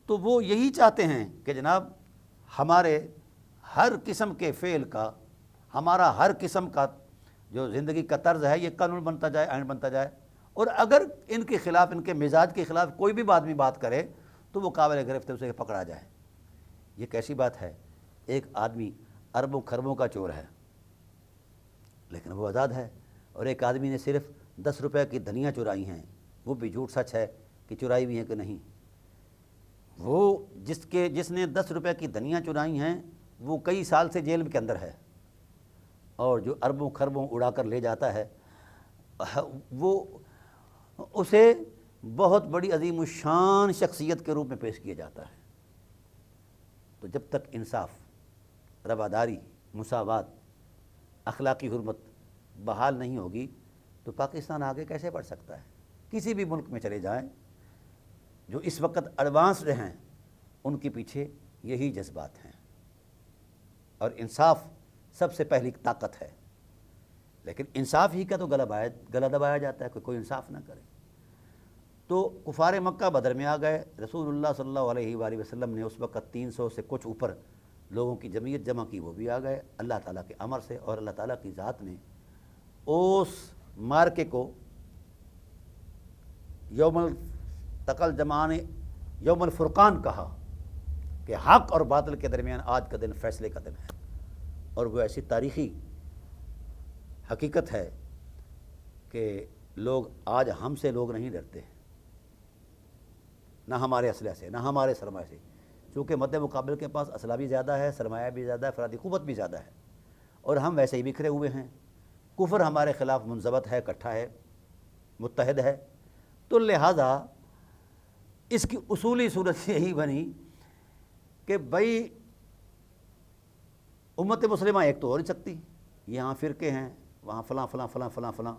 تو وہ یہی چاہتے ہیں کہ جناب ہمارے ہر قسم کے فعل کا، ہمارا ہر قسم کا جو زندگی کا طرز ہے یہ قانون بنتا جائے، آئین بنتا جائے، اور اگر ان کے خلاف، ان کے مزاج کے خلاف کوئی بھی آدمی بات کرے تو وہ قابل گرفت اسے پکڑا جائے۔ یہ کیسی بات ہے؟ ایک آدمی اربوں خربوں کا چور ہے لیکن وہ آزاد ہے، اور ایک آدمی نے صرف 10 روپے کی دھنیاں چرائی ہیں، وہ بھی جھوٹ سچ ہے کہ چرائی بھی ہیں کہ نہیں۔ وہ جس نے 10 روپے کی دھنیاں چرائی ہیں وہ کئی سال سے جیل کے اندر ہے، اور جو اربوں خربوں اڑا کر لے جاتا ہے وہ اسے بہت بڑی عظیم الشان شخصیت کے روپ میں پیش کیا جاتا ہے۔ تو جب تک انصاف، رواداری، مساوات، اخلاقی حرمت بحال نہیں ہوگی تو پاکستان آگے کیسے بڑھ سکتا ہے؟ کسی بھی ملک میں چلے جائیں جو اس وقت ایڈوانسڈ ہیں، ان کے پیچھے یہی جذبات ہیں، اور انصاف سب سے پہلی طاقت ہے۔ لیکن انصاف ہی کا تو گلا دبایا جاتا ہے کہ کوئی انصاف نہ کرے۔ تو کفار مکہ بدر میں آ گئے، رسول اللہ صلی اللہ علیہ وآلہ وسلم نے اس وقت 300 سے کچھ اوپر لوگوں کی جمعیت جمع کی، وہ بھی آ گئے اللہ تعالیٰ کے امر سے، اور اللہ تعالیٰ کی ذات نے اس مارکے کو یوم التقل جمعان یوم الفرقان کہا کہ حق اور باطل کے درمیان آج کا دن فیصلے کا دن ہے، اور وہ ایسی تاریخی حقیقت ہے کہ لوگ آج ہم سے لوگ نہیں ڈرتے، نہ ہمارے اسلحے سے، نہ ہمارے سرمایہ سے، چونکہ مد مقابل کے پاس اسلحہ بھی زیادہ ہے، سرمایہ بھی زیادہ ہے، افرادی قوت بھی زیادہ ہے، اور ہم ویسے ہی بکھرے ہوئے ہیں۔ کفر ہمارے خلاف منضبط ہے، اکٹھا ہے، متحد ہے۔ تو لہذا اس کی اصولی صورت یہی بنی کہ بھائی امت مسلمہ ایک تو ہو نہیں سکتی، یہاں فرقے ہیں، وہاں فلاں فلاں فلاں فلاں فلاں،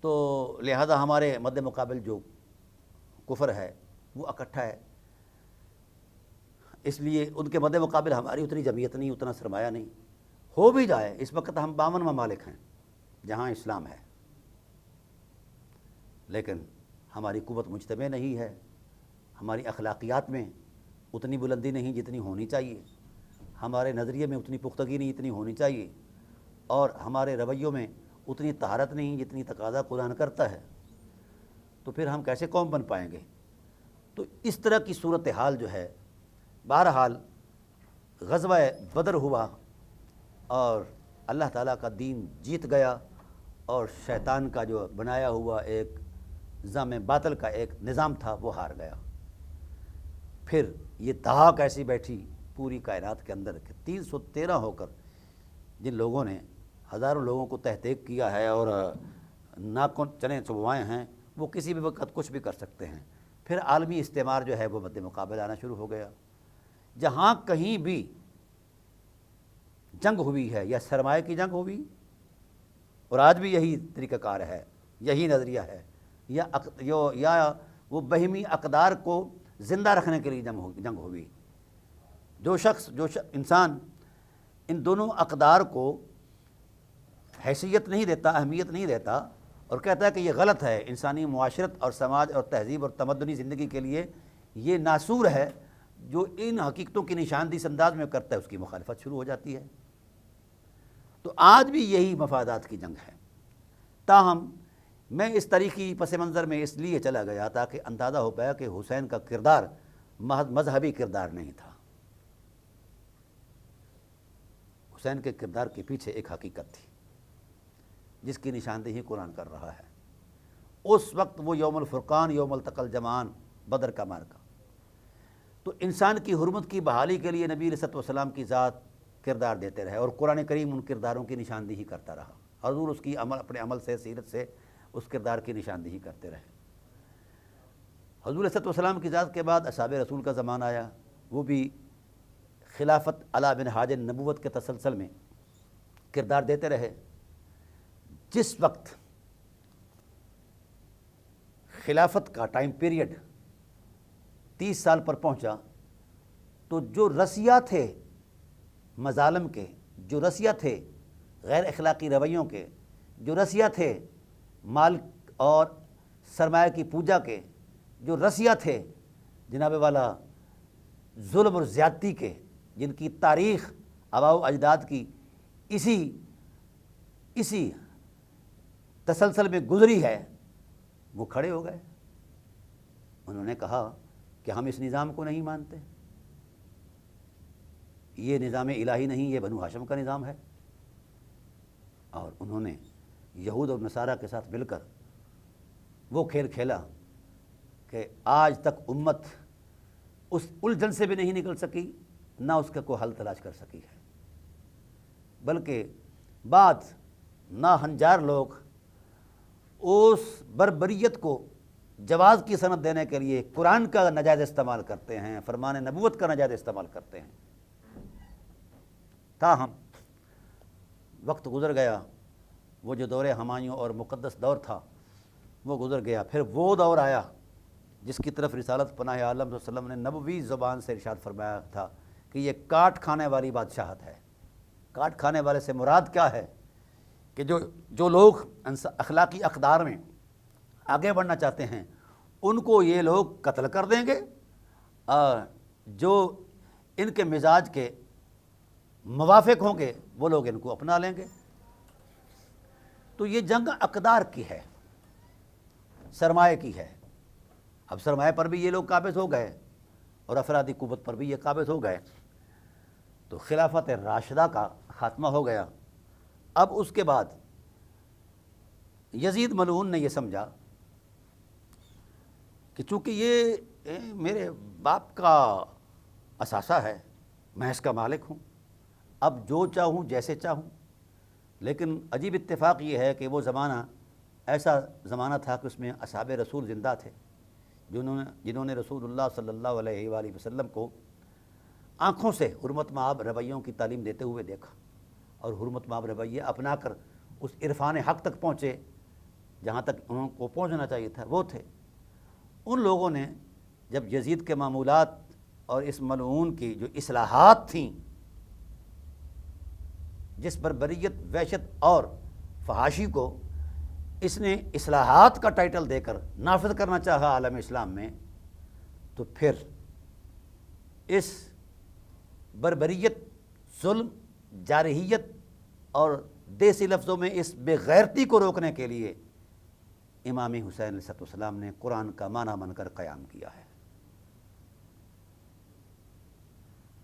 تو لہذا ہمارے مد مقابل جو کفر ہے وہ اکٹھا ہے، اس لیے ان کے مد مقابل ہماری اتنی جمعیت نہیں، اتنا سرمایہ نہیں۔ ہو بھی جائے، اس وقت ہم 52 ممالک ہیں جہاں اسلام ہے، لیکن ہماری قوت مجتمع نہیں ہے، ہماری اخلاقیات میں اتنی بلندی نہیں جتنی ہونی چاہیے، ہمارے نظریے میں اتنی پختگی نہیں جتنی ہونی چاہیے، اور ہمارے رویوں میں اتنی طہارت نہیں جتنی تقاضا قرآن کرتا ہے، تو پھر ہم کیسے قوم بن پائیں گے؟ تو اس طرح کی صورتحال جو ہے، بہرحال غزوہ بدر ہوا اور اللہ تعالیٰ کا دین جیت گیا، اور شیطان کا جو بنایا ہوا ایک نظام باطل کا ایک نظام تھا وہ ہار گیا۔ پھر یہ دھاک ایسی بیٹھی پوری کائنات کے اندر کہ 313 ہو کر جن لوگوں نے ہزاروں لوگوں کو تحقیق کیا ہے اور ناکن چنے چبوائے ہیں، وہ کسی بھی وقت کچھ بھی کر سکتے ہیں۔ پھر عالمی استعمار جو ہے وہ مد مقابل آنا شروع ہو گیا۔ جہاں کہیں بھی جنگ ہوئی ہے، یا سرمایہ کی جنگ ہوئی، اور آج بھی یہی طریقہ کار ہے، یہی نظریہ ہے، یا وہ بہیمی اقدار کو زندہ رکھنے کے لیے جنگ ہوئی، جو انسان ان دونوں اقدار کو حیثیت نہیں دیتا، اہمیت نہیں دیتا، اور کہتا ہے کہ یہ غلط ہے، انسانی معاشرت اور سماج اور تہذیب اور تمدنی زندگی کے لیے یہ ناسور ہے جو ان حقیقتوں کی نشاندہی اس انداز میں کرتا ہے، اس کی مخالفت شروع ہو جاتی ہے۔ تو آج بھی یہی مفادات کی جنگ ہے۔ تاہم میں اس تاریخی پس منظر میں اس لیے چلا گیا تاکہ اندازہ ہو پایا کہ حسین کا کردار محض مذہبی کردار نہیں تھا، حسین کے کردار کے پیچھے ایک حقیقت تھی جس کی نشاندہی قرآن کر رہا ہے۔ اس وقت وہ یوم الفرقان، یوم التقى الجمعان، بدر کا مارکہ، تو انسان کی حرمت کی بحالی کے لیے نبی علیہ الصلوۃ والسلام کی ذات کردار دیتے رہے، اور قرآن کریم ان کرداروں کی نشاندہی کرتا رہا۔ حضور اس کی اپنے عمل سے، سیرت سے اس کردار کی نشاندہی کرتے رہے۔ حضور علیہ الصلوۃ والسلام کی ذات کے بعد اصحاب رسول کا زمانہ آیا، وہ بھی خلافت علی بن حاج نبوت کے تسلسل میں کردار دیتے رہے۔ جس وقت خلافت کا ٹائم پیریڈ 30 سال پر پہنچا تو جو رسیہ تھے مظالم کے، جو رسیہ تھے غیر اخلاقی رویوں کے، جو رسیہ تھے مال اور سرمایہ کی پوجا کے، جو رسیہ تھے جناب والا ظلم اور زیادتی کے، جن کی تاریخ آباء و اجداد کی اسی تسلسل میں گزری ہے، وہ کھڑے ہو گئے۔ انہوں نے کہا کہ ہم اس نظام کو نہیں مانتے، یہ نظام الہی نہیں، یہ بنو ہاشم کا نظام ہے۔ اور انہوں نے یہود اور نصارہ کے ساتھ مل کر وہ کھیل کھیلا کہ آج تک امت اس الجھن سے بھی نہیں نکل سکی، نہ اس کا کوئی حل تلاش کر سکی ہے، بلکہ بعد ناہنجار لوگ اس بربریت کو جواز کی سند دینے کے لیے قرآن کا ناجائز استعمال کرتے ہیں، فرمان نبوت کا ناجائز استعمال کرتے ہیں۔ تاہم وقت گزر گیا، وہ جو دور ہمایوں اور مقدس دور تھا وہ گزر گیا، پھر وہ دور آیا جس کی طرف رسالت پناہ عالم صلی اللہ علیہ وسلم نے نبوی زبان سے ارشاد فرمایا تھا کہ یہ کاٹ کھانے والی بادشاہت ہے۔ کاٹ کھانے والے سے مراد کیا ہے کہ جو لوگ اخلاقی اقدار میں آگے بڑھنا چاہتے ہیں ان کو یہ لوگ قتل کر دیں گے، اور جو ان کے مزاج کے موافق ہوں گے وہ لوگ ان کو اپنا لیں گے۔ تو یہ جنگ اقدار کی ہے، سرمایہ کی ہے۔ اب سرمایہ پر بھی یہ لوگ قابض ہو گئے اور افرادی قوت پر بھی یہ قابض ہو گئے، تو خلافت راشدہ کا خاتمہ ہو گیا۔ اب اس کے بعد یزید ملعون نے یہ سمجھا کہ چونکہ یہ میرے باپ کا اثاثہ ہے، میں اس کا مالک ہوں، اب جو چاہوں جیسے چاہوں۔ لیکن عجیب اتفاق یہ ہے کہ وہ زمانہ ایسا زمانہ تھا کہ اس میں اصحاب رسول زندہ تھے، جنہوں نے رسول اللہ صلی اللہ علیہ وآلہ وسلم کو آنکھوں سے حرمت مآب رویوں کی تعلیم دیتے ہوئے دیکھا، اور حرمت مآب رویے اپنا کر اس عرفان حق تک پہنچے جہاں تک انہوں کو پہنچنا چاہیے تھا، وہ تھے۔ ان لوگوں نے جب یزید کے معمولات اور اس ملعون کی جو اصلاحات تھیں، جس بربریت، وحشت اور فحاشی کو اس نے اصلاحات کا ٹائٹل دے کر نافذ کرنا چاہا عالم اسلام میں، تو پھر اس بربریت، ظلم، جارحیت اور دیسی لفظوں میں اس بے غیرتی کو روکنے کے لیے امام حسین علیہ السلام نے قرآن کا معنی من کر قیام کیا ہے۔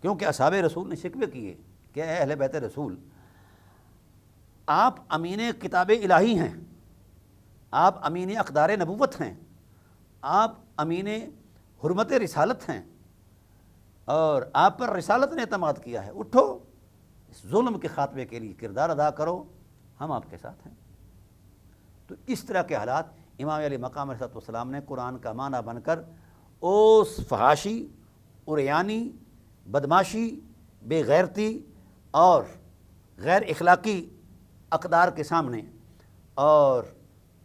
کیونکہ اصحاب رسول نے شکوے کیے کہ اے اہل بیت رسول، آپ امین کتاب الہی ہیں، آپ امین اقدار نبوت ہیں، آپ امین حرمت رسالت ہیں، اور آپ پر رسالت نے اعتماد کیا ہے، اٹھو اس ظلم کے خاتمے کے لیے کردار ادا کرو، ہم آپ کے ساتھ ہیں۔ تو اس طرح کے حالات امام علیہ مقام علیہ السلام نے قرآن کا معنی بن کر اس فحاشی، عریانی، بدماشی، بے غیرتی اور غیر اخلاقی اقدار کے سامنے اور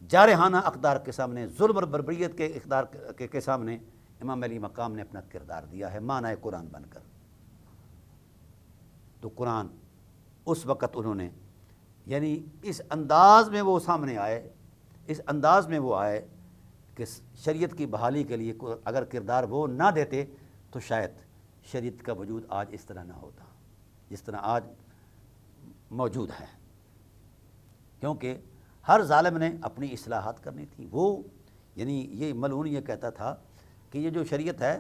جارحانہ اقدار کے سامنے، ظلم اور بربریت کے اقدار کے سامنے امام علی مقام نے اپنا کردار دیا ہے معنی قرآن بن کر۔ تو قرآن اس وقت انہوں نے، یعنی اس انداز میں وہ سامنے آئے، اس انداز میں وہ آئے کہ شریعت کی بحالی کے لیے اگر کردار وہ نہ دیتے تو شاید شریعت کا وجود آج اس طرح نہ ہوتا جس طرح آج موجود ہے، کیونکہ ہر ظالم نے اپنی اصلاحات کرنی تھی۔ وہ یعنی یہ ملعون یہ کہتا تھا کہ یہ جو شریعت ہے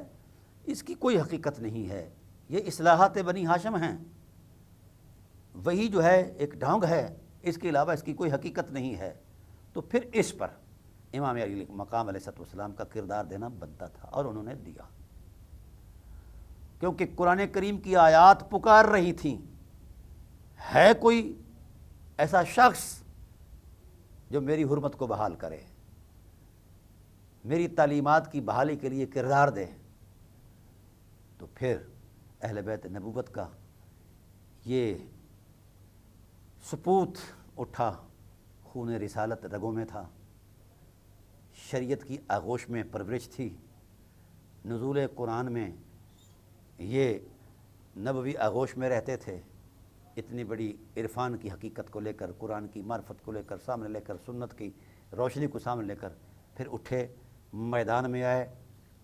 اس کی کوئی حقیقت نہیں ہے، یہ اصلاحات بنی ہاشم ہیں، وہی جو ہے ایک ڈھونگ ہے، اس کے علاوہ اس کی کوئی حقیقت نہیں ہے۔ تو پھر اس پر امام علی مقام علیہ السلام کا کردار دینا بنتا تھا، اور انہوں نے دیا، کیونکہ قرآن کریم کی آیات پکار رہی تھیں، ہے کوئی ایسا شخص جو میری حرمت کو بحال کرے، میری تعلیمات کی بحالی کے لیے کردار دے۔ تو پھر اہل بیت نبوت کا یہ سپوت اٹھا، خون رسالت رگوں میں تھا، شریعت کی آغوش میں پرورش تھی، نزول قرآن میں یہ نبوی آغوش میں رہتے تھے، اتنی بڑی عرفان کی حقیقت کو لے کر، قرآن کی معرفت کو لے کر سامنے لے کر، سنت کی روشنی کو سامنے لے کر پھر اٹھے، میدان میں آئے،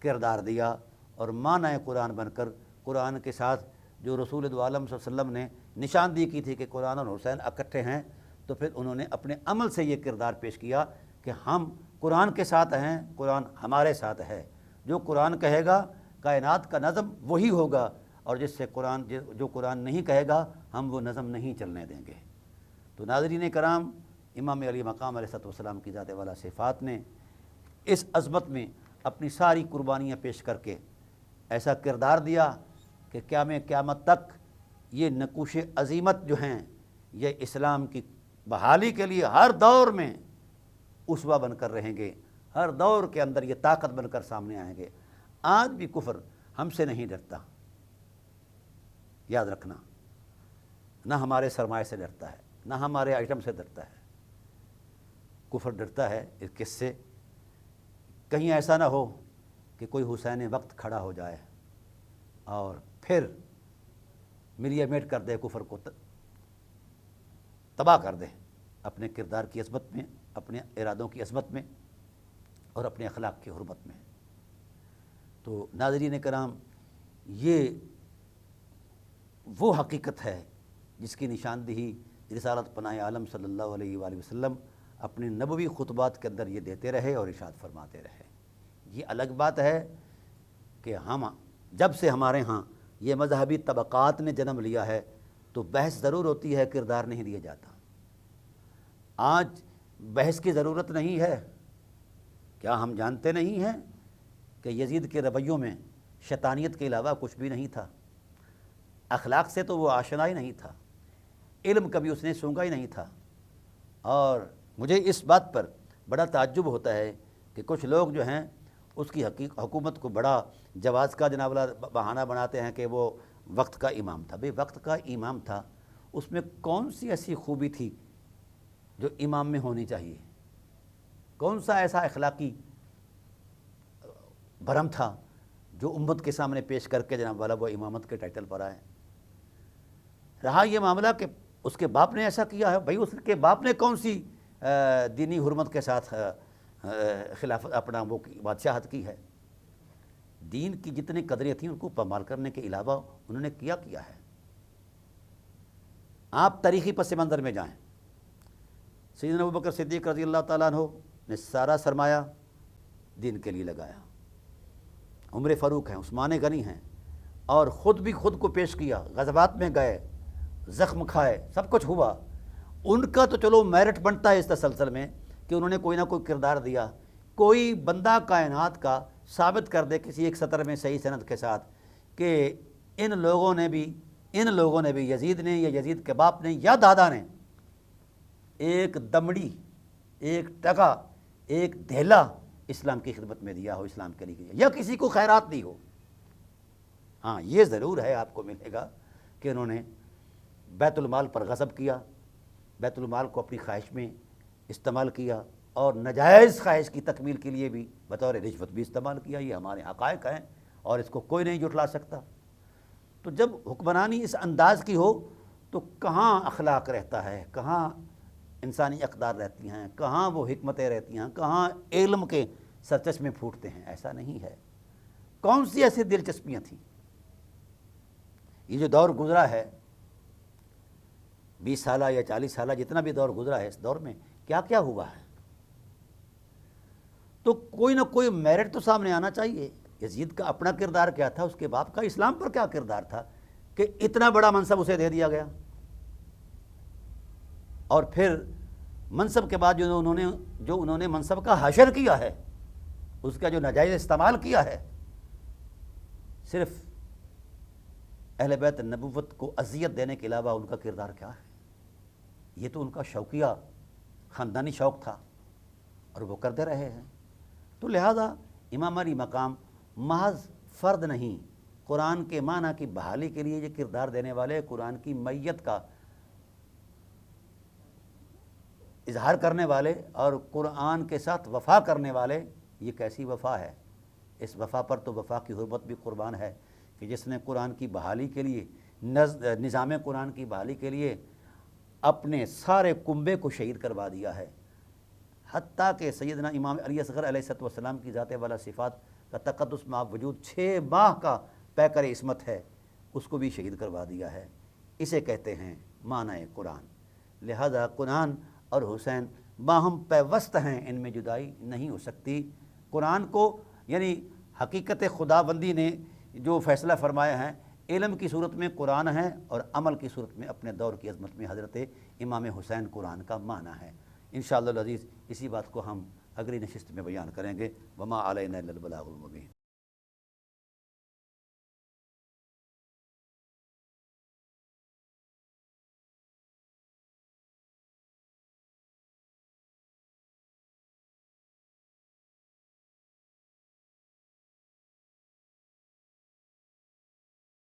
کردار دیا، اور معنی قرآن بن کر قرآن کے ساتھ جو رسول دو عالم صلی اللہ علیہ وسلم نے نشاندہی کی تھی کہ قرآن اور حسین اکٹھے ہیں، تو پھر انہوں نے اپنے عمل سے یہ کردار پیش کیا کہ ہم قرآن کے ساتھ ہیں، قرآن ہمارے ساتھ ہے، جو قرآن کہے گا کائنات کا نظم وہی ہوگا، اور جس سے جو قرآن نہیں کہے گا ہم وہ نظم نہیں چلنے دیں گے۔ تو ناظرین کرام، امام علی مقام علیہ السلام کی ذات والا صفات نے اس عظمت میں اپنی ساری قربانیاں پیش کر کے ایسا کردار دیا کہ قیامت تک یہ نقوش عظیمت جو ہیں یہ اسلام کی بحالی کے لیے ہر دور میں اسوہ بن کر رہیں گے، ہر دور کے اندر یہ طاقت بن کر سامنے آئیں گے۔ آج بھی کفر ہم سے نہیں ڈرتا، یاد رکھنا، نہ ہمارے سرمایہ سے ڈرتا ہے، نہ ہمارے آئٹم سے ڈرتا ہے۔ کفر ڈرتا ہے اس کس سے؟ کہیں ایسا نہ ہو کہ کوئی حسین وقت کھڑا ہو جائے اور پھر ملیے میٹ کر دے، کفر کو تباہ کر دے، اپنے کردار کی عظمت میں، اپنے ارادوں کی عظمت میں، اور اپنے اخلاق کی حرمت میں۔ تو ناظرین کرام، یہ وہ حقیقت ہے جس کی نشاندہی رسالت پناہ عالم صلی اللہ علیہ وآلہ وسلم اپنے نبوی خطبات کے اندر یہ دیتے رہے اور ارشاد فرماتے رہے۔ یہ الگ بات ہے کہ جب سے ہمارے ہاں یہ مذہبی طبقات نے جنم لیا ہے تو بحث ضرور ہوتی ہے، کردار نہیں دیا جاتا۔ آج بحث کی ضرورت نہیں ہے۔ کیا ہم جانتے نہیں ہیں کہ یزید کے رویوں میں شیطانیت کے علاوہ کچھ بھی نہیں تھا؟ اخلاق سے تو وہ آشنا ہی نہیں تھا، علم کبھی اس نے سونگا ہی نہیں تھا۔ اور مجھے اس بات پر بڑا تعجب ہوتا ہے کہ کچھ لوگ جو ہیں اس کی حکومت کو بڑا جواز کا جناب بہانہ بناتے ہیں کہ وہ وقت کا امام تھا۔ بھئی وقت کا امام تھا، اس میں کون سی ایسی خوبی تھی جو امام میں ہونی چاہیے؟ کون سا ایسا اخلاقی بھرم تھا جو امت کے سامنے پیش کر کے جناب والا وہ امامت کے ٹائٹل پر آئے؟ رہا یہ معاملہ کہ اس کے باپ نے ایسا کیا ہے، بھئی اس کے باپ نے کون سی دینی حرمت کے ساتھ خلافت اپنا وہ بادشاہت کی ہے؟ دین کی جتنی قدریں تھیں ان کو پامال کرنے کے علاوہ انہوں نے کیا ہے؟ آپ تاریخی پس منظر میں جائیں، سیدنا ابوبکر صدیق رضی اللہ تعالیٰ عنہ نے سارا سرمایہ دین کے لیے لگایا، عمر فاروق ہیں، عثمان غنی ہیں، اور خود بھی خود کو پیش کیا، غزوات میں گئے، زخم کھائے، سب کچھ ہوا۔ ان کا تو چلو میرٹ بنتا ہے اس تسلسل میں کہ انہوں نے کوئی نہ کوئی کردار دیا۔ کوئی بندہ کائنات کا ثابت کر دے کسی ایک سطر میں صحیح سند کے ساتھ کہ ان لوگوں نے بھی یزید نے یا یزید کے باپ نے یا دادا نے ایک دمڑی، ایک ٹکا، ایک دھیلا اسلام کی خدمت میں دیا ہو، اسلام کے لیے یا کسی کو خیرات دی ہو۔ ہاں یہ ضرور ہے، آپ کو ملے گا کہ انہوں نے بیت المال پر غصب کیا، بیت المال کو اپنی خواہش میں استعمال کیا، اور ناجائز خواہش کی تکمیل کے لیے بھی بطور رشوت بھی استعمال کیا۔ یہ ہمارے حقائق ہیں اور اس کو کوئی نہیں جھٹلا سکتا۔ تو جب حکمرانی اس انداز کی ہو تو کہاں اخلاق رہتا ہے، کہاں انسانی اقدار رہتی ہیں، کہاں وہ حکمتیں رہتی ہیں، کہاں علم کے سرچشمے پھوٹتے ہیں، ایسا نہیں ہے۔ کون سی ایسی دلچسپیاں تھیں؟ یہ جو دور گزرا ہے 20 سالہ یا 40 سالہ جتنا بھی دور گزرا ہے، اس دور میں کیا کیا ہوا ہے؟ تو کوئی نہ کوئی میرٹ تو سامنے آنا چاہیے۔ یزید کا اپنا کردار کیا تھا، اس کے باپ کا اسلام پر کیا کردار تھا کہ اتنا بڑا منصب اسے دے دیا گیا، اور پھر منصب کے بعد جو انہوں نے منصب کا حشر کیا ہے، اس کا جو ناجائز استعمال کیا ہے، صرف اہل بیت نبوت کو اذیت دینے کے علاوہ ان کا کردار کیا ہے؟ یہ تو ان کا شوقیہ خاندانی شوق تھا اور وہ کرتے رہے ہیں۔ تو لہذا امام علی مقام محض فرد نہیں، قرآن کے معنی کی بحالی کے لیے یہ کردار دینے والے، قرآن کی میت کا اظہار کرنے والے اور قرآن کے ساتھ وفا کرنے والے۔ یہ کیسی وفا ہے؟ اس وفا پر تو وفا کی حرمت بھی قربان ہے کہ جس نے قرآن کی بحالی کے لیے، نظام قرآن کی بحالی کے لیے اپنے سارے کنبے کو شہید کروا دیا ہے، حتیٰ کہ سیدنا امام علی اصغر علیہ السلام کی ذات والا صفات کا تقدس مع وجود 6 ماہ کا پیکر عصمت ہے، اس کو بھی شہید کروا دیا ہے۔ اسے کہتے ہیں معنی قرآن۔ لہذا قرآن اور حسین باہم پیوست ہیں، ان میں جدائی نہیں ہو سکتی۔ قرآن کو یعنی حقیقت خداوندی نے جو فیصلہ فرمایا ہے، علم کی صورت میں قرآن ہے اور عمل کی صورت میں اپنے دور کی عظمت میں حضرت امام حسین قرآن کا معنی ہے۔ انشاءاللہ العزیز اسی بات کو ہم اگلی نشست میں بیان کریں گے۔ وما علینا الا البلاغ المبین۔